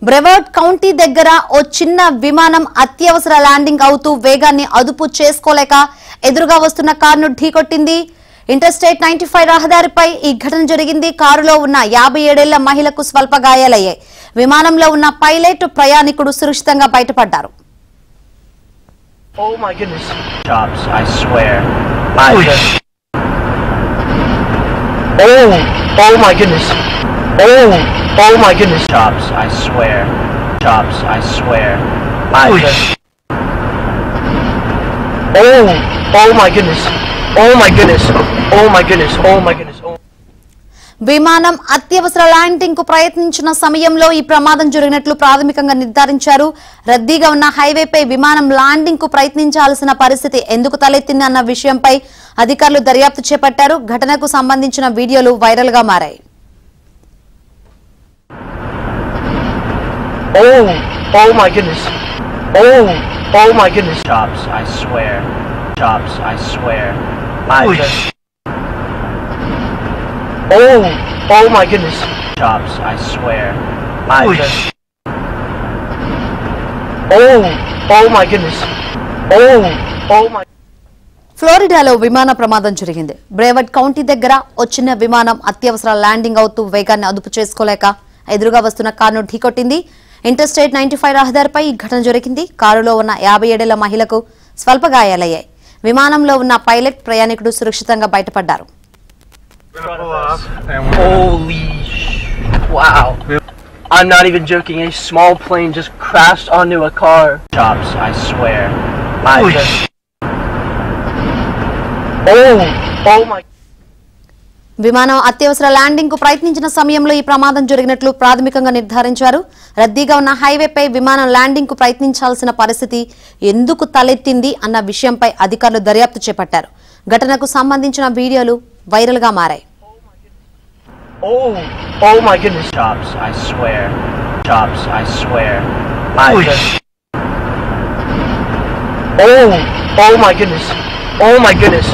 బ్రెవర్డ్ county దగ్గర ఓ చిన్న విమానం అత్యవసర ల్యాండింగ్ అవుతూ వేగాన్ని అదుపు చేసుకోలేక ఎదురుగా వస్తున్న కారును ఢీకొట్టింది. ఇంటర్స్టేట్ 95 రహదారిపై ఈ ఘటన జరిగింది. కారులో ఉన్న 57 ఏళ్ల మహిళకు స్వల్ప గాయాలయ్యాయి. విమానంలో ఉన్న పైలట్ ప్రయాణికుడు సురక్షితంగా బయటపడ్డారు. Oh my goodness. Chops, I swear. Oh my goodness. Oh my goodness. Chops, I swear. Chops, I swear. Oh my goodness. Oh my goodness. Oh my goodness. Oh my goodness. విమానం అత్యవసర landing కు ప్రయత్నించిన సమయంలో ఈ ప్రమాదం జరిగినట్లు ప్రాథమికంగా నిర్ధారించారు. రద్దీగా ఉన్న హైవేపై విమానం ల్యాండింగ్ కు ప్రయత్నించాల్సిన పరిస్థితి ఎందుకు తలెత్తింది అన్న విషయంపై అధికారులు దర్యాప్తు చేపట్టారు. ఘటనకు సంబంధించిన వీడియోలు వైరల్ గా మారాయి. Oh my goodness. Oh my goodness. Chops, I swear. Chops, I swear. Oh my goodness. Chops, I swear. Oh my goodness. Oh my. ఫ్లోరిడాలో విమాన ప్రమాదం జరిగింది. బ్రెవర్డ్ కౌంటీ దగ్గర ఓ చిన్న విమానం అత్యవసర ల్యాండింగ్ అవుతూ వేగాన్ని అదుపు చేసుకోలేక ఎదురుగా వస్తున్న కారును ఢీకొట్టింది. ఇంటర్స్టేట్ 95 రహదారిపై ఈ ఘటన జరిగింది. కారులో ఉన్న 57 ఏళ్ల మహిళకు స్వల్ప గాయాలయ్యాయి. విమానంలో ఉన్న పైలట్ ప్రయాణికుడు సురక్షితంగా బయటపడ్డారు. Holy wow. I'm not even joking. A small plane just crashed onto a car. Chops, I swear. Oh my. విమానం అత్యవసర ల్యాండింగ్ కు ప్రయత్నించిన సమయంలో ఈ ప్రమాదం జరిగినట్లు ప్రాథమికంగా నిర్ధారించారు. రద్దీగా ఉన్న హైవేపై విమానం ల్యాండింగ్ కు ప్రయత్నించాల్సిన పరిస్థితి ఎందుకు తలెత్తింది అన్న విషయంపై అధికారులు దర్యాప్తు చేపట్టారు. ఘటనకు సంబంధించిన వీడియోలు వైరల్ గా మారాయి. Oh my goodness. Chops, I swear. Chops, I swear. Oh my goodness. Oh my goodness.